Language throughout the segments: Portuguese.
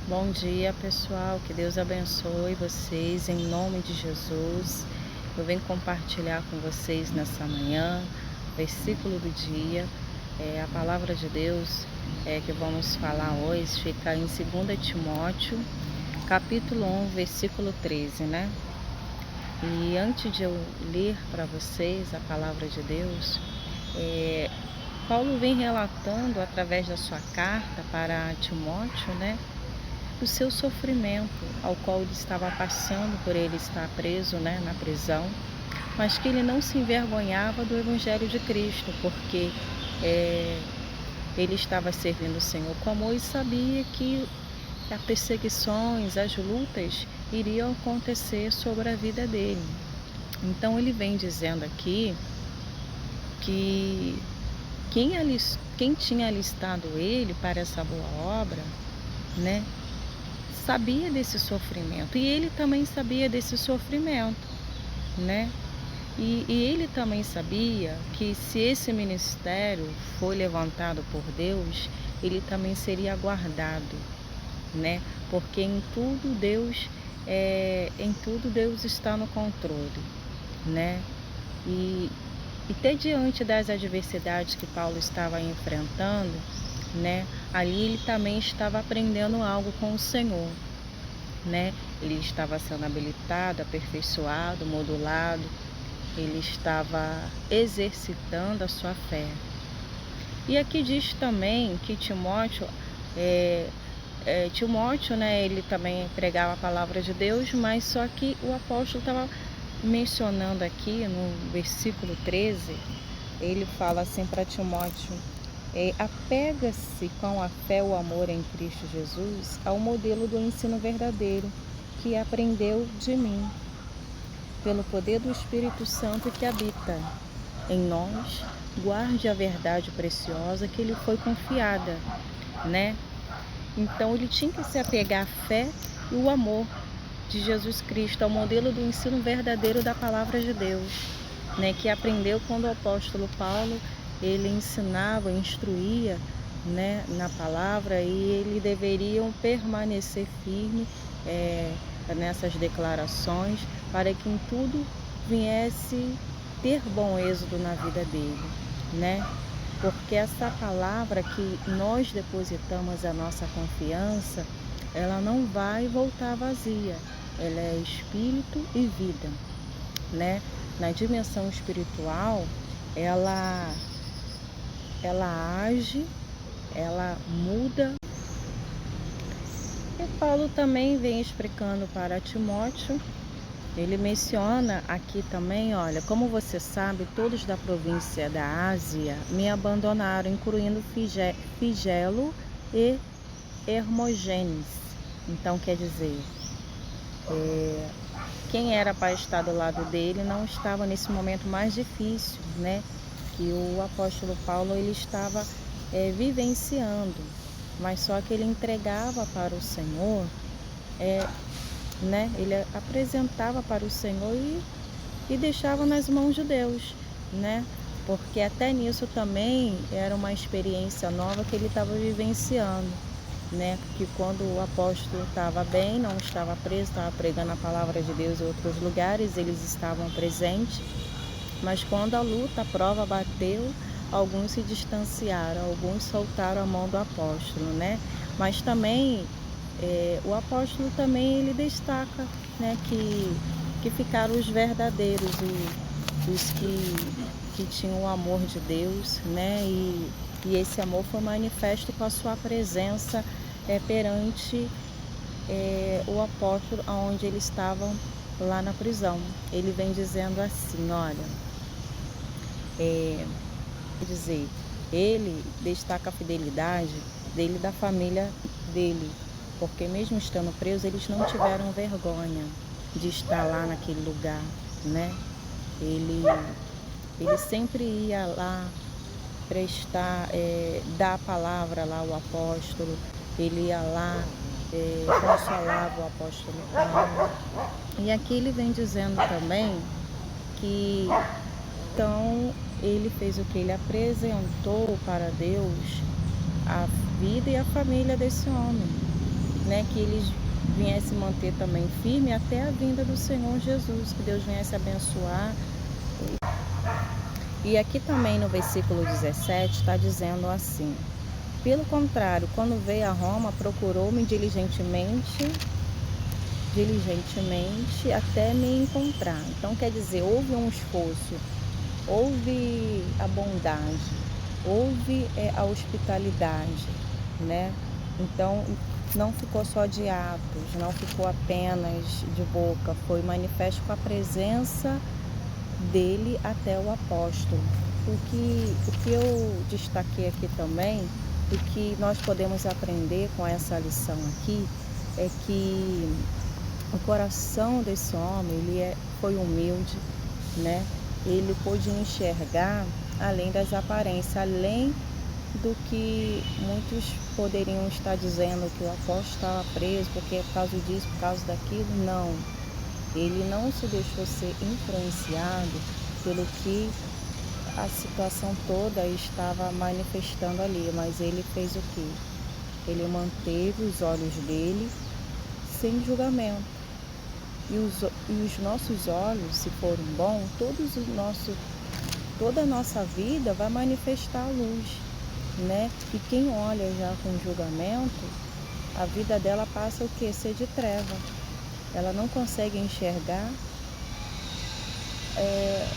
Bom dia, pessoal. Que Deus abençoe vocês em nome de Jesus. Eu venho compartilhar com vocês nessa manhã, versículo do dia, a palavra de Deus que vamos falar hoje, fica em 2 Timóteo, capítulo 1, versículo 13, né? E antes de eu ler para vocês a palavra de Deus, Paulo vem relatando através da sua carta para Timóteo, né? O seu sofrimento ao qual ele estava passando por ele estar preso, né, na prisão, mas que ele não se envergonhava do Evangelho de Cristo, porque ele estava servindo o Senhor com amor e sabia que as perseguições, as lutas iriam acontecer sobre a vida dele. Então ele vem dizendo aqui que quem tinha alistado ele para essa boa obra, né, sabia desse sofrimento, e ele também sabia desse sofrimento, né? E ele também sabia que se esse ministério foi levantado por Deus, ele também seria guardado, né? Porque em tudo Deus está no controle, né? E até diante das adversidades que Paulo estava enfrentando, né? Ali ele também estava aprendendo algo com o Senhor, né? Ele estava sendo habilitado, aperfeiçoado, modulado, ele estava exercitando a sua fé. E aqui diz também que Timóteo, né? Ele também pregava a palavra de Deus, mas só que o apóstolo estava mencionando aqui no versículo 13, ele fala assim para Timóteo: apega-se com a fé e o amor em Cristo Jesus ao modelo do ensino verdadeiro que aprendeu de mim, pelo poder do Espírito Santo que habita em nós. Guarde a verdade preciosa que lhe foi confiada, né? Então ele tinha que se apegar à fé e o amor de Jesus Cristo, ao modelo do ensino verdadeiro da palavra de Deus, né? Que aprendeu quando o apóstolo Paulo ele ensinava, instruía, né, na palavra, e ele deveriam permanecer firme nessas declarações para que em tudo viesse ter bom êxito na vida dele, né? Porque essa palavra que nós depositamos a nossa confiança, ela não vai voltar vazia, ela é espírito e vida, né? Na dimensão espiritual, ela age, ela muda. E Paulo também vem explicando para Timóteo, ele menciona aqui também, olha, como você sabe, todos da província da Ásia me abandonaram, incluindo Figelo e Hermógenes. Então, quer dizer, quem era para estar do lado dele não estava nesse momento mais difícil, né? Que o apóstolo Paulo ele estava vivenciando, mas só que ele entregava para o Senhor, né? Ele apresentava para o Senhor e deixava nas mãos de Deus, né? Porque até nisso também era uma experiência nova que ele estava vivenciando, né? Que quando o apóstolo estava bem, não estava preso, estava pregando a palavra de Deus em outros lugares, eles estavam presentes. Mas quando a luta, a prova bateu, alguns se distanciaram, alguns soltaram a mão do apóstolo, né? Mas também o apóstolo também ele destaca, né, que ficaram os verdadeiros, os que tinham o amor de Deus, né? E esse amor foi manifesto com a sua presença perante o apóstolo, onde eles estavam lá na prisão. Ele vem dizendo assim, olha, quer dizer, ele destaca a fidelidade dele, da família dele, porque mesmo estando preso, eles não tiveram vergonha de estar lá naquele lugar, né? Ele sempre ia lá prestar, dar a palavra lá ao apóstolo, ele ia lá, consolava o apóstolo Paulo. E aqui ele vem dizendo também que então ele fez o que? Ele apresentou para Deus a vida e a família desse homem, né, que eles viessem manter também firme até a vinda do Senhor Jesus, que Deus viesse abençoar. E aqui também no versículo 17 está dizendo assim: pelo contrário, quando veio a Roma, procurou-me diligentemente até me encontrar. Então quer dizer, houve um esforço, houve a bondade, houve a hospitalidade, né? Então não ficou só de atos, não ficou apenas de boca, foi manifesto com a presença dele até o apóstolo. O que eu destaquei aqui também, e que nós podemos aprender com essa lição aqui, é que o coração desse homem, foi humilde, né? Ele pôde enxergar além das aparências, além do que muitos poderiam estar dizendo que o apóstolo estava preso porque é por causa disso, por causa daquilo. Não, ele não se deixou ser influenciado pelo que a situação toda estava manifestando ali, mas ele fez o quê? Ele manteve os olhos dele sem julgamento. E os nossos olhos, se forem bons, toda a nossa vida vai manifestar a luz, né? E quem olha já com julgamento, a vida dela passa o quê? Ser de treva. Ela não consegue enxergar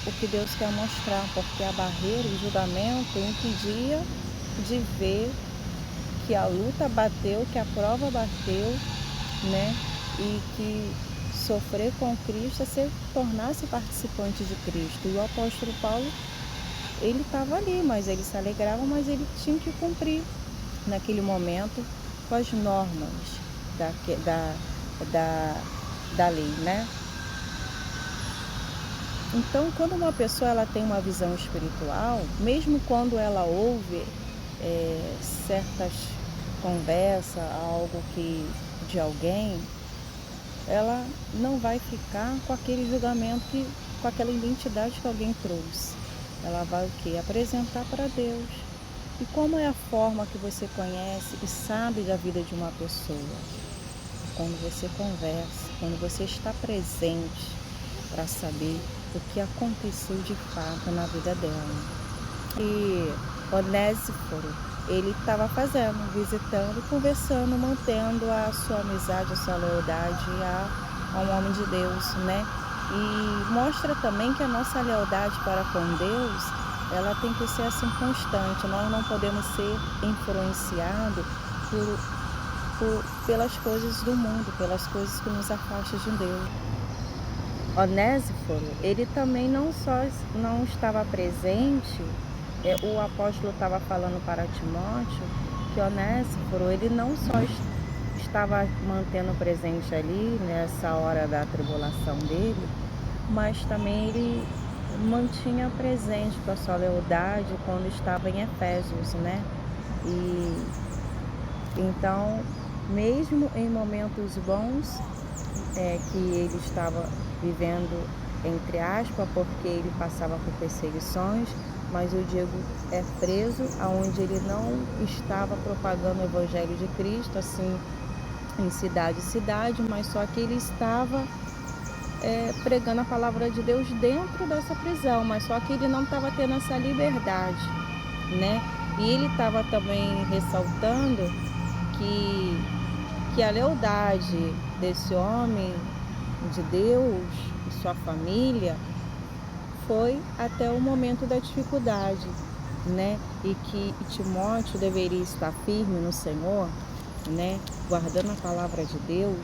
o que Deus quer mostrar, porque a barreira, o julgamento impedia de ver que a luta bateu, que a prova bateu, né? E que sofrer com Cristo é se tornar-se participante de Cristo. E o apóstolo Paulo, ele estava ali, mas ele se alegrava, mas ele tinha que cumprir naquele momento com as normas da lei, né? Então, quando uma pessoa ela tem uma visão espiritual, mesmo quando ela ouve certas conversas, algo de alguém, ela não vai ficar com aquele julgamento, com aquela identidade que alguém trouxe. Ela vai o quê? Apresentar para Deus. E como é a forma que você conhece e sabe da vida de uma pessoa? Quando você conversa, quando você está presente para saber o que aconteceu de fato na vida dela. E Onésiforo, ele estava visitando, conversando, mantendo a sua amizade, a sua lealdade a um homem de Deus, né? E mostra também que a nossa lealdade para com Deus, ela tem que ser assim constante. Nós não podemos ser influenciados pelas coisas do mundo, pelas coisas que nos afastam de Deus. Onésiforo, ele também não estava presente. O apóstolo estava falando para Timóteo que Onésiforo, ele não só estava mantendo presente ali nessa hora da tribulação dele, mas também ele mantinha presente com a sua lealdade quando estava em Efésios, né? E então, mesmo em momentos bons, que ele estava vivendo, entre aspas, porque ele passava por perseguições, mas o Diego é preso, aonde ele não estava propagando o Evangelho de Cristo, assim, em cidade, mas só que ele estava pregando a palavra de Deus dentro dessa prisão, mas só que ele não estava tendo essa liberdade, né? E ele estava também ressaltando que a lealdade desse homem de Deus e sua família foi até o momento da dificuldade, né? E que Timóteo deveria estar firme no Senhor, né? Guardando a palavra de Deus,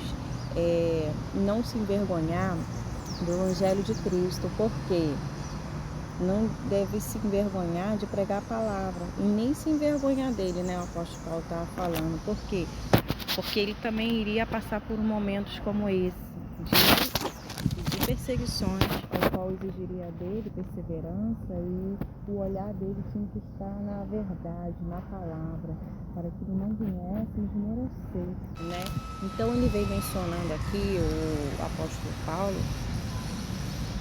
não se envergonhar do Evangelho de Cristo, porque não deve se envergonhar de pregar a palavra e nem se envergonhar dele, né? O apóstolo Paulo estava falando. Por quê? Porque ele também iria passar por momentos como esse, de perseguições, ao qual exigiria dele perseverança, e o olhar dele tinha que estar na verdade, na palavra, para que ele não viesse esmorecer, né? Então ele vem mencionando aqui, o apóstolo Paulo,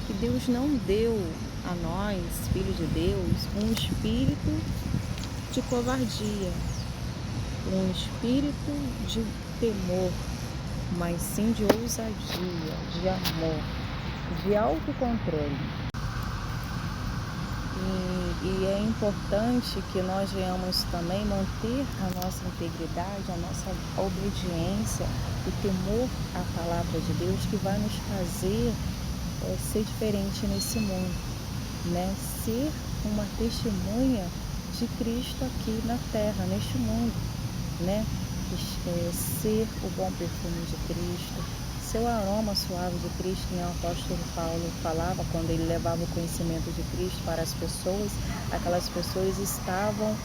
que Deus não deu a nós, filhos de Deus, um espírito de covardia, um espírito de temor, mas sim de ousadia, de amor, de autocontrole. E é importante que nós venhamos também manter a nossa integridade, a nossa obediência, o temor à palavra de Deus, que vai nos fazer ser diferente nesse mundo, né? Ser uma testemunha de Cristo aqui na terra, neste mundo, né? Ser o bom perfume de Cristo, ser o aroma suave de Cristo, que o apóstolo Paulo falava quando ele levava o conhecimento de Cristo para as pessoas. Aquelas pessoas estavam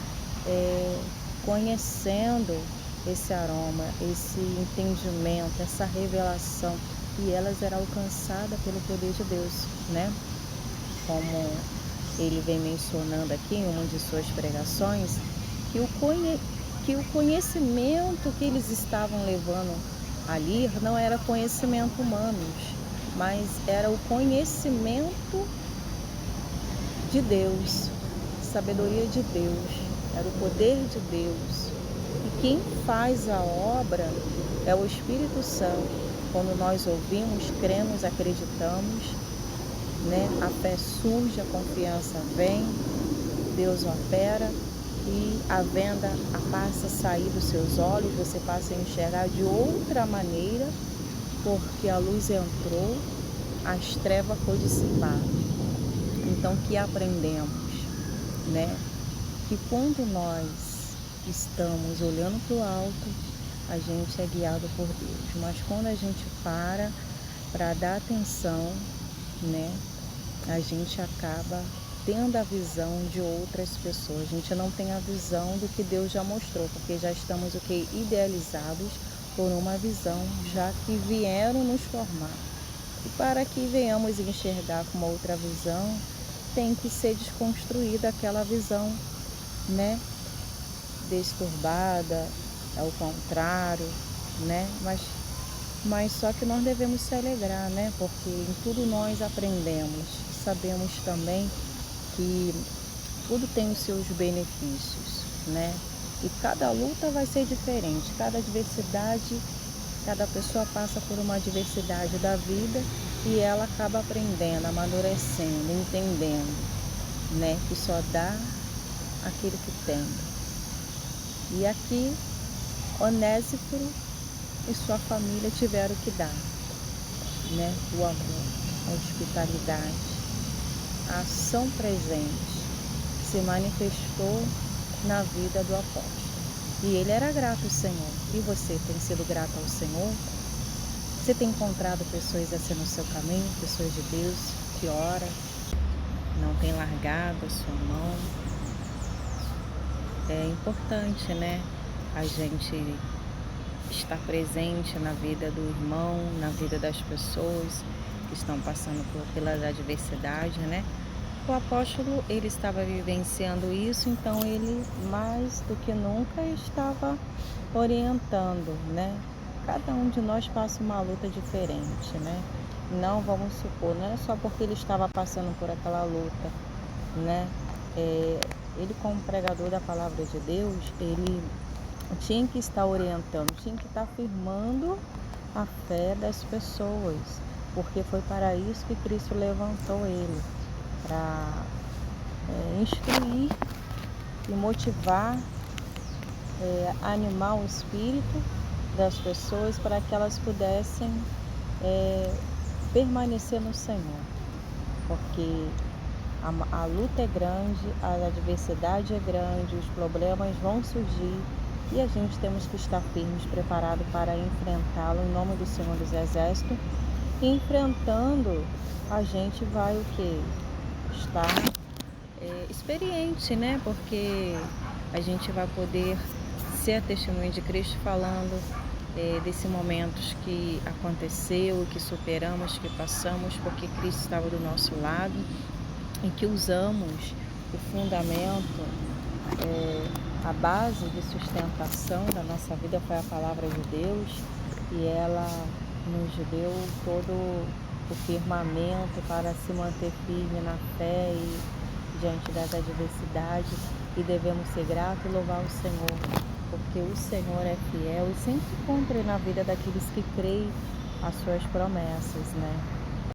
conhecendo esse aroma, esse entendimento, essa revelação, e elas eram alcançadas pelo poder de Deus, né? Como ele vem mencionando aqui em uma de suas pregações, que o conhecimento que eles estavam levando ali não era conhecimento humano, mas era o conhecimento de Deus, sabedoria de Deus, era o poder de Deus. E quem faz a obra é o Espírito Santo. Quando nós ouvimos, cremos, acreditamos, né? A fé surge, a confiança vem, Deus opera e a venda passa a sair dos seus olhos, você passa a enxergar de outra maneira, porque a luz entrou, as trevas foi dissipado. Então, que aprendemos, né? Que quando nós estamos olhando para o alto, a gente é guiado por Deus, mas quando a gente para dar atenção, né? A gente acaba tendo a visão de outras pessoas. A gente não tem a visão do que Deus já mostrou, porque já estamos idealizados por uma visão já que vieram nos formar. E para que venhamos enxergar com uma outra visão, tem que ser desconstruída aquela visão, né? Desturbada, ao contrário, né? Mas só que nós devemos se alegrar, né? Porque em tudo nós aprendemos. Sabemos também que tudo tem os seus benefícios, né? E cada luta vai ser diferente, cada adversidade, cada pessoa passa por uma adversidade da vida e ela acaba aprendendo, amadurecendo, entendendo, né? Que só dá aquele que tem. E aqui, Onésiforo e sua família tiveram que dar, né? O amor, a hospitalidade, a ação presente se manifestou na vida do apóstolo. E ele era grato ao Senhor. E você tem sido grato ao Senhor? Você tem encontrado pessoas assim no seu caminho, pessoas de Deus que ora, não tem largado a sua mão? É importante, né? A gente estar presente na vida do irmão, na vida das pessoas que estão passando pela adversidade, né? O apóstolo, ele estava vivenciando isso, então ele mais do que nunca estava orientando, né? Cada um de nós passa uma luta diferente, né? Não vamos supor, não é só porque ele estava passando por aquela luta, né? Ele, como pregador da palavra de Deus, ele tinha que estar orientando, tinha que estar afirmando a fé das pessoas, porque foi para isso que Cristo levantou ele, para instruir e motivar, animar o espírito das pessoas para que elas pudessem permanecer no Senhor, porque a luta é grande, a adversidade é grande, os problemas vão surgir e a gente temos que estar firmes, preparados para enfrentá-lo em nome do Senhor dos Exércitos. E enfrentando, a gente vai estar experiente, né? Porque a gente vai poder ser a testemunha de Cristo falando desses momentos que aconteceu, que superamos, que passamos, porque Cristo estava do nosso lado e que usamos o fundamento, a base de sustentação da nossa vida foi a palavra de Deus, e ela nos deu todo o firmamento para se manter firme na fé e diante das adversidades, e devemos ser gratos e louvar o Senhor porque o Senhor é fiel e sempre cumpre na vida daqueles que creem as suas promessas, né?